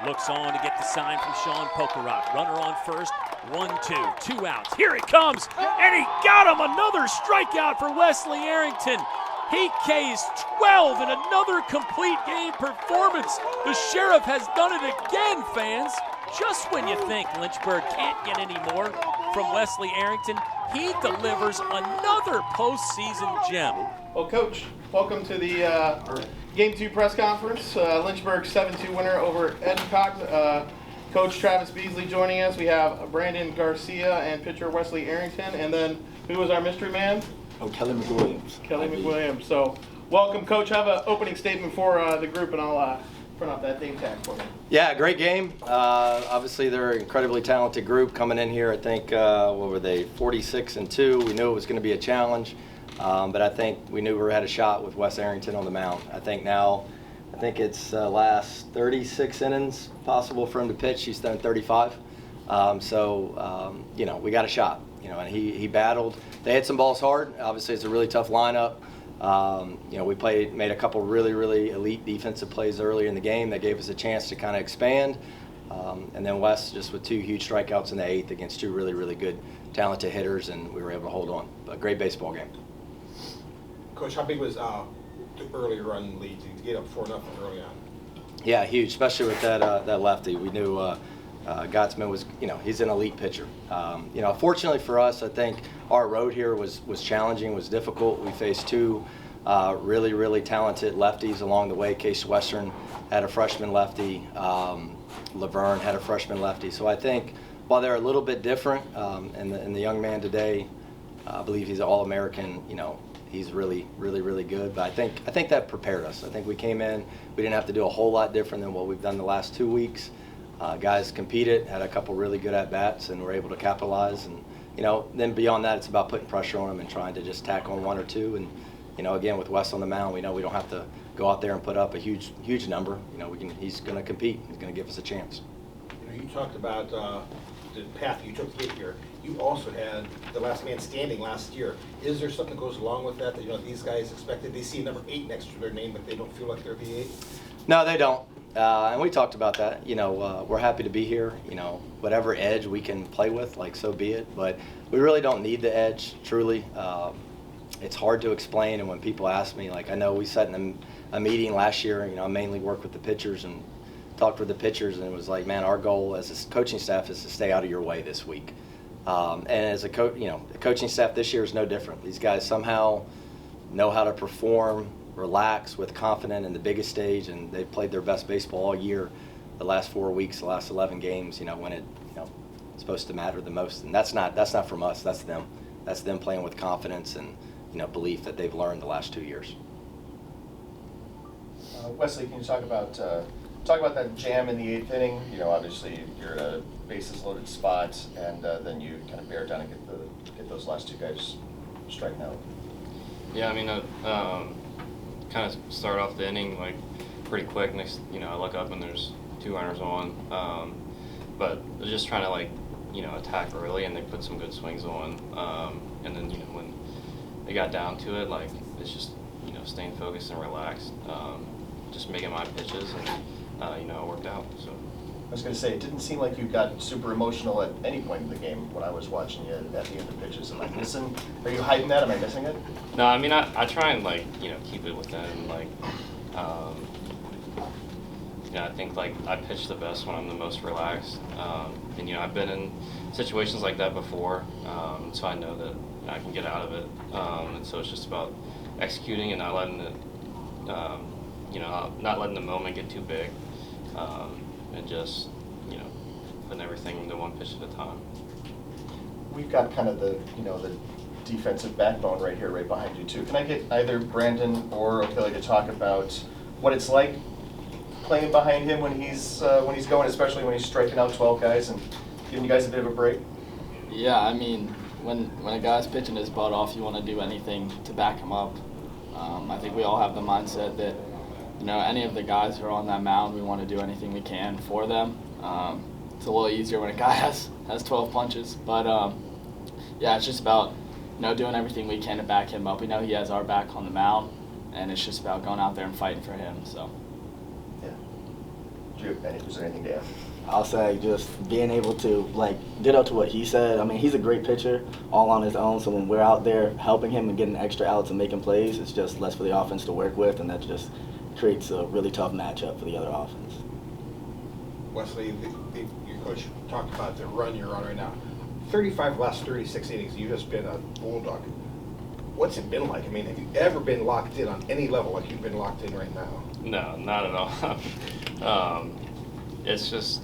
Looks on to get the sign from Sean Pokerock. Runner on first, 1-2, 2 outs. Here he comes, and he got him. Another strikeout for Wesley Arrington. He Ks 12 in another complete game performance. The Sheriff has done it again, fans. Just when you think Lynchburg can't get any more from Wesley Arrington, he delivers another postseason gem. Well, Coach, welcome to the Game 2 press conference. Lynchburg 7-2 winner over Endicott. Coach Travis Beazley joining us. We have Brandon Garcia and pitcher Wesley Arrington. And then who was our mystery man? O'Kelly McWilliams. Kelly McWilliams. So welcome, Coach. Have an opening statement for the group, and I'll print off that name tag for me. Yeah, great game. Obviously, they're an incredibly talented group coming in here. I think, what were they, 46-2. We knew it was going to be a challenge, but I think we knew we had a shot with Wes Arrington on the mound. I think it's last 36 innings possible for him to pitch. He's done 35. We got a shot. And he battled. They hit some balls hard. Obviously, it's a really tough lineup. We made a couple really elite defensive plays early in the game that gave us a chance to kind of expand. And then Wes just with 2 huge strikeouts in the 8th against 2 really good, talented hitters, and we were able to hold on. But great baseball game. Coach, how big was the early run lead to get up 4-0 early on? Yeah, huge, especially with that lefty. We knew Gottsman was, he's an elite pitcher. Fortunately for us, I think our road here was challenging, was difficult. We faced 2 really talented lefties along the way. Case Western had a freshman lefty. Laverne had a freshman lefty. So I think while they're a little bit different, and the young man today, I believe he's an All-American, he's really good. But I think that prepared us. I think we came in, we didn't have to do a whole lot different than what we've done the last 2 weeks. Guys competed, had a couple really good at-bats, and were able to capitalize. And, then beyond that, it's about putting pressure on them and trying to just tack on 1 or 2. And, again, with Wes on the mound, we know we don't have to go out there and put up a huge number. He's going to compete. He's going to give us a chance. You talked about the path you took to get here. You also had the last man standing last year. Is there something that goes along with that these guys expected? They see number 8 next to their name, but they don't feel like they're the 8? No, they don't. And we talked about that. We're happy to be here. Whatever edge we can play with, so be it. But we really don't need the edge, truly. It's hard to explain, and when people ask me, I know we sat in a meeting last year, I mainly worked with the pitchers and talked with the pitchers, and it was like, man, our goal as a coaching staff is to stay out of your way this week. And as a the coaching staff this year is no different. These guys somehow know how to perform, relax with confidence in the biggest stage, and they've played their best baseball all year, the last 4 weeks, the last 11 games, when it's supposed to matter the most. And that's not from us, that's them. That's them playing with confidence and belief that they've learned the last 2 years. Wesley, can you talk about that jam in the 8th inning? Obviously you're at a bases loaded spot, and then you kind of bear down and get those last 2 guys striking out. Yeah, kind of start off the inning pretty quick. Next, I look up and there's 2 runners on, but they're just trying to attack early, and they put some good swings on. And then when they got down to it, it's just staying focused and relaxed, just making my pitches, and it worked out. So I was going to say, it didn't seem like you got super emotional at any point in the game when I was watching you at the end of pitches. Am I missing? Are you hiding that? Am I missing it? No, I try and keep it within I think I pitch the best when I'm the most relaxed, and I've been in situations like that before, so I know that I can get out of it, and so it's just about executing and not letting it, not letting the moment get too big. And just, putting everything into 1 pitch at a time. We've got kind of the defensive backbone right here, right behind you too. Can I get either Brandon or O'Kelly to talk about what it's like playing behind him when he's going, especially when he's striking out 12 guys and giving you guys a bit of a break? Yeah, when a guy's pitching his butt off, you want to do anything to back him up. I think we all have the mindset that any of the guys who are on that mound, we want to do anything we can for them. It's a little easier when a guy has 12 punches, but yeah, it's just about doing everything we can to back him up. We know he has our back on the mound, and it's just about going out there and fighting for him. So. Yeah. Is there anything to add? I'll say just being able to, like, ditto to what he said. I mean, he's a great pitcher all on his own, so when we're out there helping him and getting extra outs and making plays, it's just less for the offense to work with, and that just creates a really tough matchup for the other offense. Wesley, your coach talked about the run you're on right now. 35 last 36 innings, you've just been a bulldog. What's it been like? I mean, have you ever been locked in on any level like you've been locked in right now? No, not at all. It's just,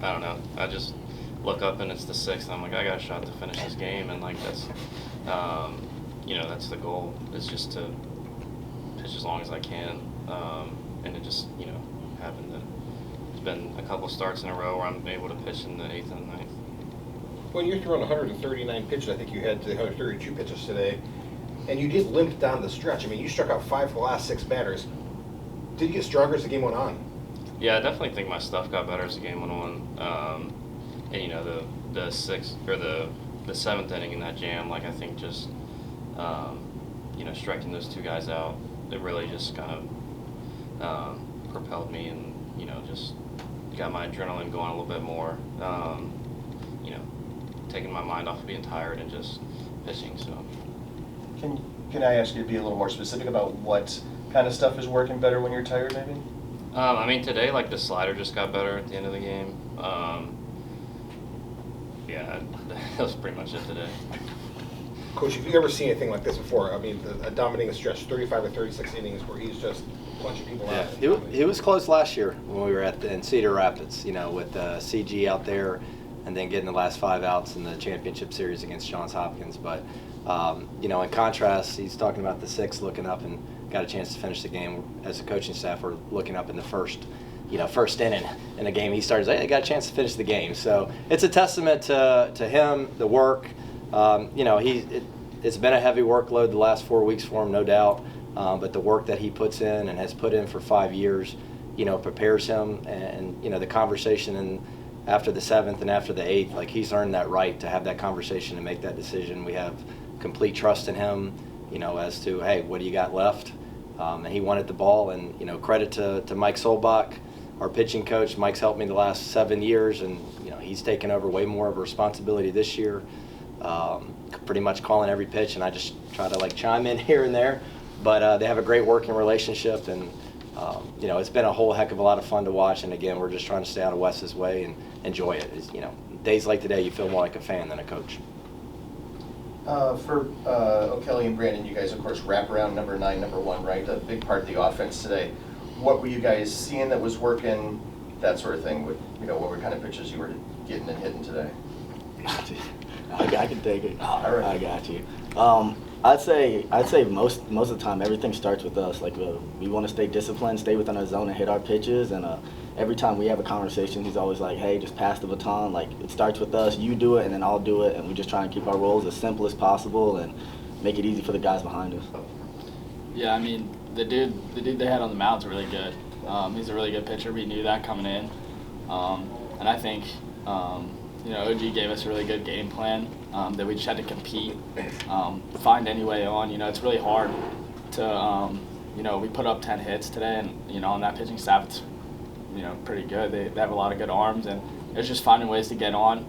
I don't know. I just look up and it's the 6th. I'm like, I got a shot to finish this game, and like that's, that's the goal. Is just to pitch as long as I can, and it just happened that it's been a couple starts in a row where I'm able to pitch in the 8th and the 9th. When you're throwing 139 pitches, I think you had 132 pitches today, and you did limp down the stretch. I mean, you struck out 5 of the last 6 batters. Did you get stronger as the game went on? Yeah, I definitely think my stuff got better as the game went on. And the 6th or the 7th inning in that jam, like I think just striking those 2 guys out, it really just kind of propelled me and just got my adrenaline going a little bit more. Taking my mind off of being tired and just pitching. So Can I ask you to be a little more specific about what kind of stuff is working better when you're tired, maybe? I mean, today, like, the slider just got better at the end of the game. Yeah, that was pretty much it today. Coach, have you ever seen anything like this before? I mean, a dominating stretch, 35 or 36 innings, where he's just punching people out. He was close last year when we were in Cedar Rapids, with CG out there and then getting the last 5 outs in the championship series against Johns Hopkins. But, in contrast, he's talking about the 6th, looking up and got a chance to finish the game. As a coaching staff, we're looking up in the first inning in a game he started. Hey, I got a chance to finish the game. So it's a testament to him, the work. It's been a heavy workload the last 4 weeks for him, no doubt. But the work that he puts in and has put in for 5 years, prepares him. And the conversation after the 7th and after the 8th, like, he's earned that right to have that conversation and make that decision. We have complete trust in him, as to, hey, what do you got left? And he wanted the ball, and credit to Mike Solbach, our pitching coach. Mike's helped me the last 7 years, and he's taken over way more of a responsibility this year, pretty much calling every pitch, and I just try to chime in here and there. But they have a great working relationship, and it's been a whole heck of a lot of fun to watch. And again, we're just trying to stay out of Wes's way and enjoy it. Days like today, you feel more like a fan than a coach. For O'Kelly and Brandon, you guys, of course, wrap around number 9, number 1, right? A big part of the offense today. What were you guys seeing that was working, that sort of thing? What were kind of pitches you were getting and hitting today? I can take it. All right. I got you. I'd say most of the time everything starts with us. Like, we want to stay disciplined, stay within our zone, and hit our pitches. And every time we have a conversation, he's always like, "Hey, just pass the baton. Like, it starts with us. You do it, and then I'll do it." And we just try and keep our roles as simple as possible and make it easy for the guys behind us. Yeah, I mean, the dude they had on the mound's really good. He's a really good pitcher. We knew that coming in, and I think OG gave us a really good game plan that we just had to compete, find any way on. It's really hard to, we put up 10 hits today, and on that pitching staff, it's pretty good. They have a lot of good arms, and it's just finding ways to get on.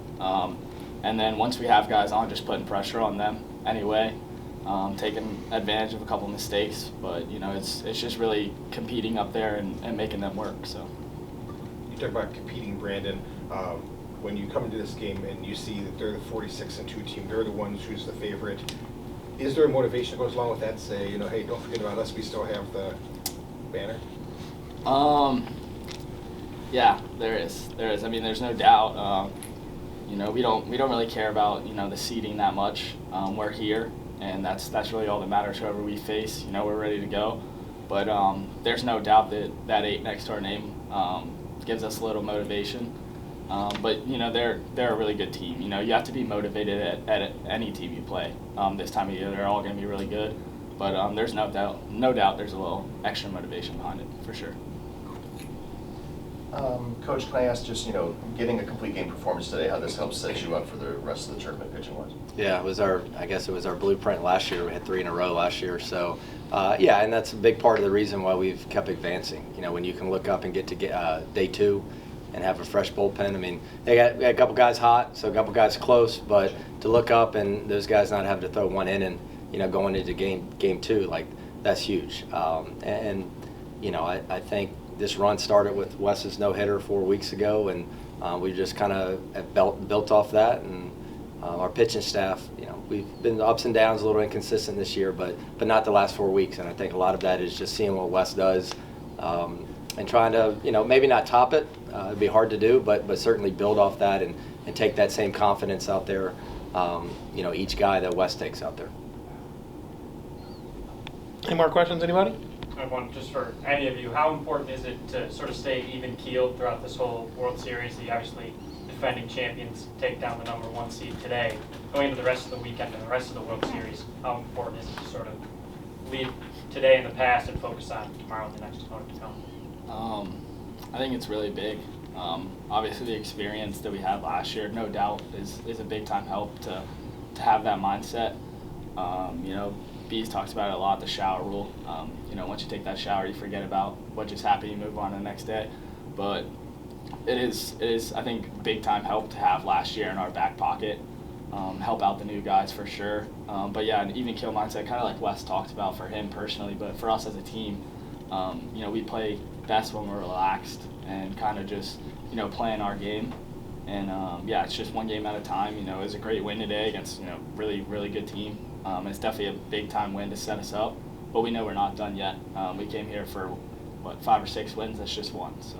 And then once we have guys on, just putting pressure on them anyway. Taking advantage of a couple mistakes, but it's just really competing up there and making them work. So You talk about competing, Brandon. When you come into this game and you see that they're the 46-2 team, they're the ones who's the favorite. Is there a motivation that goes along with that? Say, hey, don't forget about us. We still have the banner. Yeah, there is. I mean, there's no doubt. We don't really care about the seeding that much. We're here. And that's really all that matters. Whoever we face, we're ready to go. But there's no doubt that 8 next to our name gives us a little motivation. But they're a really good team. You have to be motivated at any team you play. This time of year, they're all going to be really good. But there's no doubt there's a little extra motivation behind it for sure. Coach, can I ask just, getting a complete game performance today, how this helps set you up for the rest of the tournament pitching-wise? Yeah, I guess it was our blueprint last year. We had 3 in a row last year. So, yeah, and that's a big part of the reason why we've kept advancing. When you can look up and get to day 2 and have a fresh bullpen. I mean, we got a couple guys hot, so a couple guys close, but to look up and those guys not having to throw one inning, going into game 2, like, that's huge. I think this run started with Wes's no-hitter 4 weeks ago, and we just kind of built off that. And our pitching staff, we've been ups and downs, a little inconsistent this year, but not the last 4 weeks. And I think a lot of that is just seeing what Wes does and trying to, maybe not top it. It'd be hard to do, but certainly build off that and take that same confidence out there, each guy that Wes takes out there. Any more questions, anybody? I have one just for any of you. How important is it to sort of stay even-keeled throughout this whole World Series? The obviously defending champions take down the #1 seed today. Going into the rest of the weekend and the rest of the World Series, how important is it to sort of leave today in the past and focus on tomorrow and the next opponent to come? I think it's really big. Obviously, the experience that we had last year, no doubt, is a big-time help to have that mindset. Bees talks about it a lot, the shower rule. Once you take that shower, you forget about what just happened, you move on to the next day. But it is I think, big-time help to have last year in our back pocket. Help out the new guys for sure. But yeah, an even kill mindset, kind of like Wes talked about for him personally, but for us as a team, we play best when we're relaxed and kind of just, playing our game. And yeah, it's just one game at a time. It was a great win today against, really, really good team. It's definitely a big-time win to set us up, but we know we're not done yet. We came here for, 5 or 6 wins? That's just one, so.